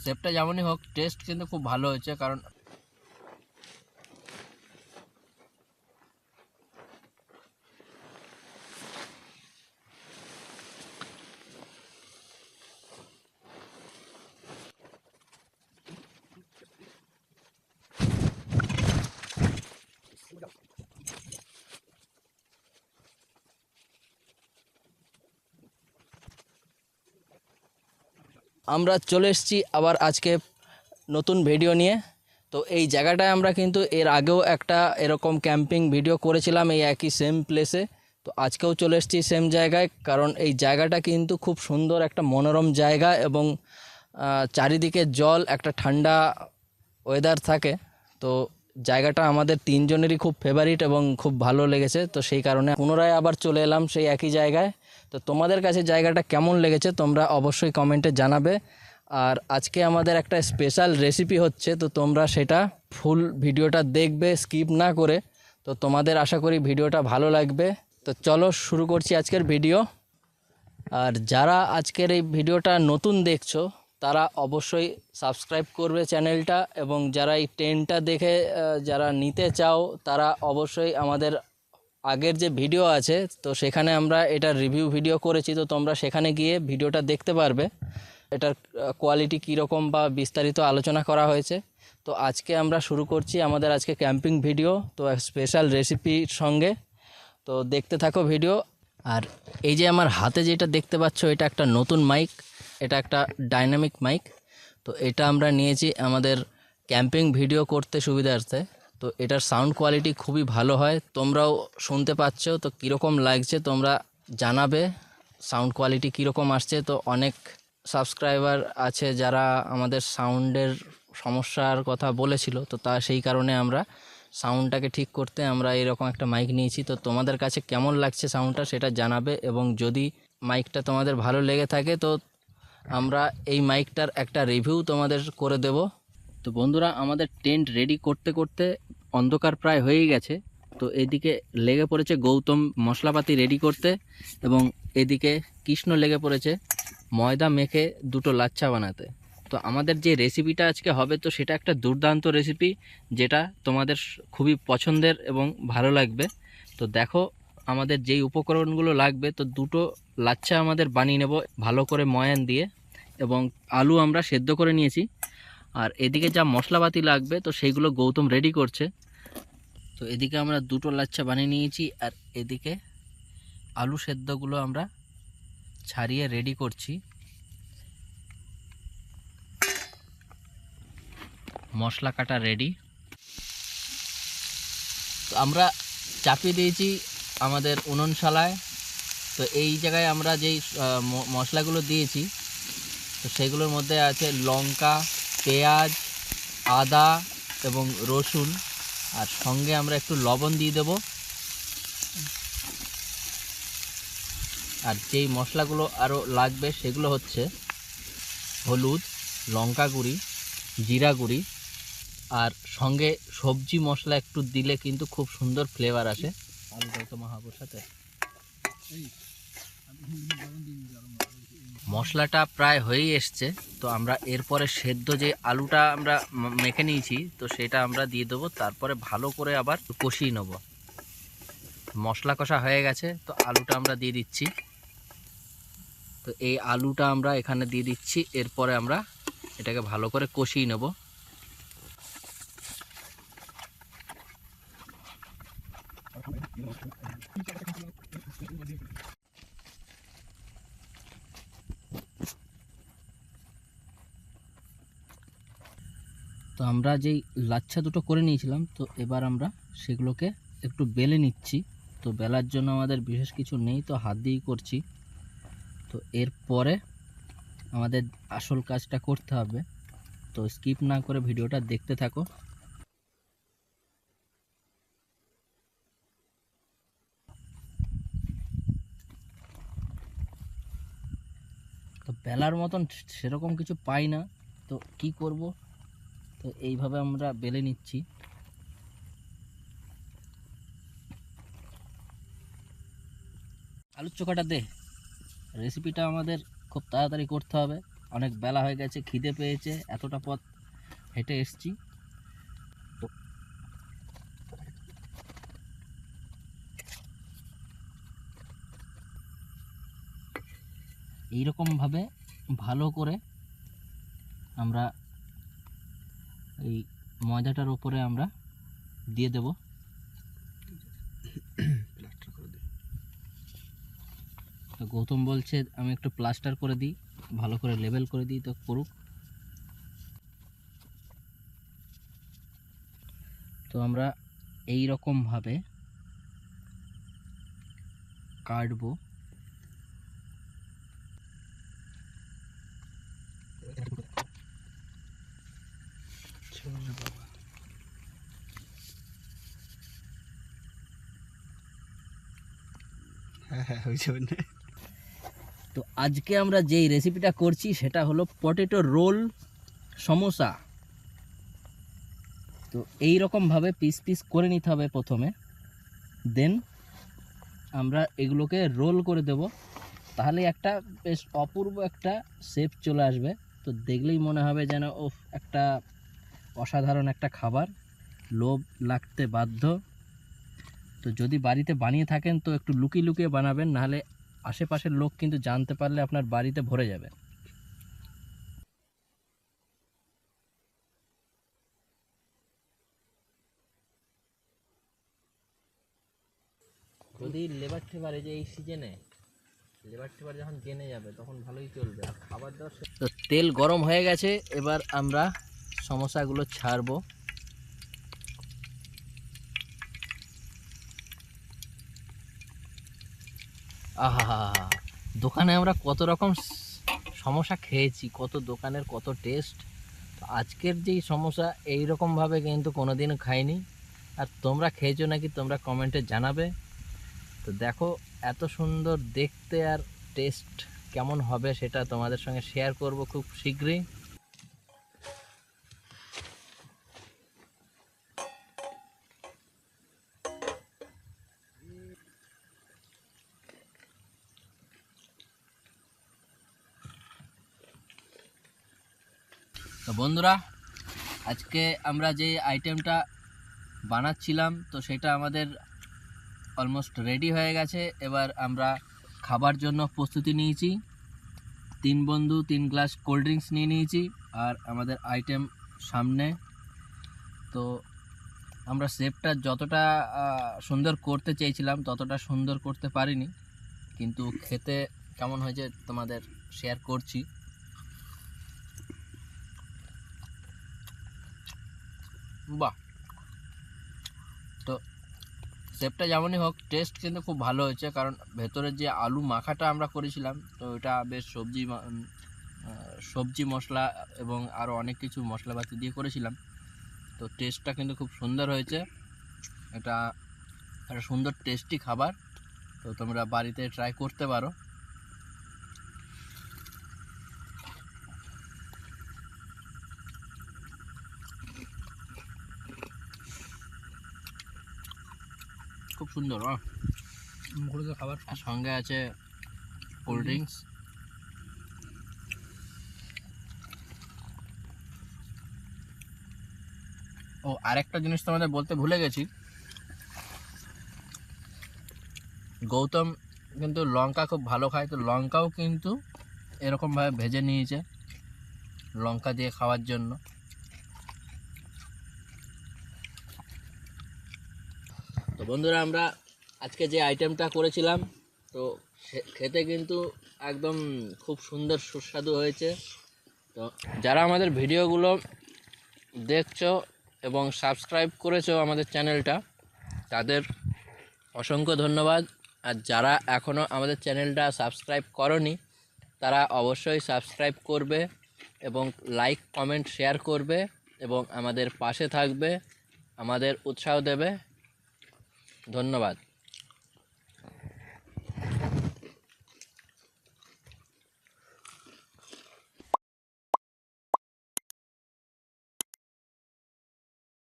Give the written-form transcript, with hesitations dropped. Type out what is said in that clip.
শেপটা যেমনই হোক, টেস্ট কিন্তু খুব ভালো হয়েছে। কারণ আমরা চলে এসেছি আবার আজকে নতুন ভিডিও নিয়ে। তো এই জায়গাটায় আমরা কিন্তু এর আগেও একটা এরকম ক্যাম্পিং ভিডিও করেছিলাম এই একই সেম প্লেসে। তো আজকেও চলে এসেছি সেম জায়গায়, কারণ এই জায়গাটা কিন্তু খুব সুন্দর একটা মনোরম জায়গা এবং চারিদিকে জল, একটা ঠান্ডা ওয়েদার থাকে। তো জায়গাটা আমাদের তিনজনেরই খুব ফেভারিট এবং খুব ভালো লেগেছে। তো সেই কারণে পুনরায় আবার চলে এলাম সেই একই জায়গায়। তো তোমাদের কাছে জায়গাটা কেমন লেগেছে তোমরা অবশ্যই কমেন্টে জানাবে। আর আজকে আমাদের একটা স্পেশাল রেসিপি হচ্ছে, তো তোমরা সেটা ফুল ভিডিওটা দেখবে স্কিপ না করে। তো তোমাদের আশা করি ভিডিওটা ভালো লাগবে। তো চলো শুরু করছি আজকের ভিডিও। আর যারা আজকের এই ভিডিওটা নতুন দেখছো তারা অবশ্যই সাবস্ক্রাইব করবে চ্যানেলটা, এবং যারা এই ট্রেনটা দেখে যারা নিতে চাও তারা অবশ্যই আমাদের আগের যে ভিডিও আছে তো সেখানে আমরা এটার রিভিউ ভিডিও করেছি, তো তোমরা সেখানে গিয়ে ভিডিওটা দেখতে পারবে এটার কোয়ালিটি কীরকম বা বিস্তারিত আলোচনা করা হয়েছে। তো আজকে আমরা শুরু করছি আমাদের আজকে ক্যাম্পিং ভিডিও, তো স্পেশাল রেসিপির সঙ্গে। তো দেখতে থাকো ভিডিও। আর এই যে আমার হাতে যেটা দেখতে পাচ্ছ এটা একটা নতুন মাইক, এটা একটা ডাইনামিক মাইক। তো এটা আমরা নিয়েছি আমাদের ক্যাম্পিং ভিডিও করতে সুবিধার্থে। তো এটার সাউন্ড কোয়ালিটি খুবই ভালো হয়, তোমরাও শুনতে পাচ্ছ। তো কীরকম লাগছে তোমরা জানাবে, সাউন্ড কোয়ালিটি কীরকম আসছে। তো অনেক সাবস্ক্রাইবার আছে যারা আমাদের সাউন্ডের সমস্যার কথা বলেছিল, তো সেই কারণে আমরা সাউন্ডটাকে ঠিক করতে আমরা এরকম একটা মাইক নিয়েছি। তো তোমাদের কাছে কেমন লাগছে সাউন্ডটা সেটা জানাবে, এবং যদি মাইকটা তোমাদের ভালো লেগে থাকে তো আমরা এই মাইকটার একটা রিভিউ তোমাদের করে দেব। তো বন্ধুরা, আমাদের টেন্ট রেডি করতে করতে অন্ধকার প্রায় হয়েই গেছে। তো এদিকে লেগে পড়েছে গৌতম মশলাপাতি রেডি করতে, এবং এদিকে কৃষ্ণ লেগে পড়েছে ময়দা মেখে দুটো লাচ্ছা বানাতে। তো আমাদের যে রেসিপিটা আজকে হবে তো সেটা একটা দুর্দান্ত রেসিপি, যেটা তোমাদের খুবই পছন্দের এবং ভালো লাগবে। তো দেখো আমাদের যেই উপকরণগুলো লাগবে, তো দুটো লাচ্ছা আমাদের বানিয়ে নেব ভালো করে ময়ান দিয়ে, এবং আলু আমরা সেদ্ধ করে নিয়েছি। আর এদিকে যা মশলাপাতি লাগবে তো সেইগুলো গৌতম রেডি করছে। তো এদিকে আমরা দুটো লাচ্ছা বানিয়ে নিয়েছি, আর এদিকে আলু সেদ্ধগুলো আমরা ছাড়িয়ে রেডি করছি। মশলা কাটা রেডি। তো আমরা চাপিয়ে দিয়েছি আমাদের উনুনশালায়। তো এই জায়গায় আমরা যেই মশলাগুলো দিয়েছি তো সেগুলোর মধ্যে আছে লঙ্কা, পেঁয়াজ, আদা এবং রসুন, আর সঙ্গে আমরা একটু লবণ দিয়ে দেব। আর যেই মশলাগুলো আরও লাগবে সেগুলো হচ্ছে হলুদ, লঙ্কা গুঁড়ি, জিরা গুঁড়ি, আর সঙ্গে সবজি মশলা একটু দিলে কিন্তু খুব সুন্দর ফ্লেভার আসে। আলুটাও তো মাহাবুর সাথে মশলাটা প্রায় হয়েই এসছে। তো আমরা এরপরে সেদ্ধ যে আলুটা আমরা মেখে নিয়েছি তো সেটা আমরা দিয়ে দেবো, তারপরে ভালো করে আবার কষিয়ে নেব। মশলা কষা হয়ে গেছে, তো আলুটা আমরা দিয়ে দিচ্ছি। তো এই আলুটা আমরা এখানে দিয়ে দিচ্ছি, এরপরে আমরা এটাকে ভালো করে কষিয়ে নেব। তো আমরা যেই লাচ্ছা দুটো করে নিয়েছিলাম তো এবার আমরা সেগুলোকে একটু বেলে নিচ্ছি। তো বেলার জন্য আমাদের বিশেষ কিছু নেই, তো হাত দিয়েই করছি। তো এরপরে আমাদের আসল কাজটা করতে হবে, তো স্কিপ না করে ভিডিওটা দেখতে থাকো। তো বেলার মতন সেরকম কিছু পাই না, তো কি করব, তো এইভাবে আমরা বেলে নিচ্ছি। আলুর চোখাটা দে, রেসিপিটা আমাদের খুব তাড়াতাড়ি করতে হবে। অনেক বেলা হয়ে গেছে, খিদে পেয়েছে, এতটা পথ হেঁটে এসছি। তো এইরকমভাবে ভালো করে আমরা এই ময়দাটার উপরে আমরা দিয়ে দেব। তো গৌতম বলছে আমি একটু প্লাস্টার করে দিই, ভালো করে লেবেল করে দিই, তো করুক। তো আমরা এই রকমভাবে কাটবো। তো আজকে আমরা যেই রেসিপিটা করছি সেটা হলো পটেটো রোল সমোসা। তো এই রকমভাবে পিস পিস করে নিতে হবে প্রথমে, দেন আমরা এগুলোকে রোল করে দেব। তাহলে একটা বেশ অপূর্ব একটা শেপ চলে আসবে। তো দেখলেই মনে হবে যেন একটা অসাধারণ একটা খাবার, লোভ লাগতে বাধ্য। তো যদি বাড়িতে বানিয়ে থাকেন তো একটু লুকিয়ে লুকিয়ে বানাবেন, নাহলে আশেপাশের লোক কিন্তু জানতে পারলে আপনার বাড়িতে ভরে যাবে। যদি লেবার টেবার এই যে এই সিজনে লেবার টেবার যখন জেনে যাবে তখন ভালোই চলবে। আর খাবার দাবার তো তেল গরম হয়ে গেছে, এবার আমরা সমোসাগুলো ছাড়বো। আহা, দোকানে আমরা কত রকম সমোসা খেয়েছি, কত দোকানের কত টেস্ট। তো আজকের যেই সমোসা এইরকমভাবে কিন্তু কোনোদিনও খাইনি। আর তোমরা খেয়েছো নাকি তোমরা কমেন্টে জানাবে। তো দেখো এত সুন্দর দেখতে, আর টেস্ট কেমন হবে সেটা তোমাদের সঙ্গে শেয়ার করব খুব শীঘ্রই। তো বন্ধুরা, আজকে আমরা যে আইটেমটা বানাচ্ছিলাম তো সেটা আমাদের অলমোস্ট রেডি হয়ে গেছে। এবার আমরা খাবার জন্য প্রস্তুতি নিয়েছি। 3 বন্ধু 3 গ্লাস কোল্ড ড্রিঙ্কস নিয়ে নিয়েছি, আর আমাদের আইটেম সামনে। তো আমরা শেপটা যতটা সুন্দর করতে চেয়েছিলাম ততটা সুন্দর করতে পারিনি, কিন্তু খেতে কেমন হয়েছে তোমাদের শেয়ার করছি। বাহ! তো শেপটা যেমনই হোক, টেস্ট কিন্তু খুব ভালো হয়েছে, কারণ ভেতরের যে আলু মাখাটা আমরা করেছিলাম তো এটা বেশ সবজি মশলা এবং আরও অনেক কিছু মশলাপাতি দিয়ে করেছিলাম। তো টেস্টটা কিন্তু খুব সুন্দর হয়েছে। এটা একটা সুন্দর টেস্টি খাবার, তো তোমরা বাড়িতে ট্রাই করতে পারো। খুব সুন্দর মুখরোচক খাবার। আর সঙ্গে আছে কোল্ড ড্রিঙ্কস। ও আরেকটা জিনিস তোমাদের বলতে ভুলে গেছি, গৌতম কিন্তু লঙ্কা খুব ভালো খায়। তো লঙ্কাও কিন্তু এরকমভাবে ভেজে নিয়েছে লঙ্কা দিয়ে খাওয়ার জন্য। তো বন্ধুরা, আমরা আজকে যে আইটেমটা করেছিলাম তো খেতে কিন্তু একদম খুব সুন্দর সুস্বাদু হয়েছে। তো যারা আমাদের ভিডিওগুলো দেখছো এবং সাবস্ক্রাইব করেছো আমাদের চ্যানেলটা, তাদের অসংখ্য ধন্যবাদ। আর যারা এখনও আমাদের চ্যানেলটা সাবস্ক্রাইব করনি তারা অবশ্যই সাবস্ক্রাইব করবে এবং লাইক কমেন্ট শেয়ার করবে এবং আমাদের পাশে থাকবে, আমাদের উৎসাহ দেবে। ধন্যবাদ।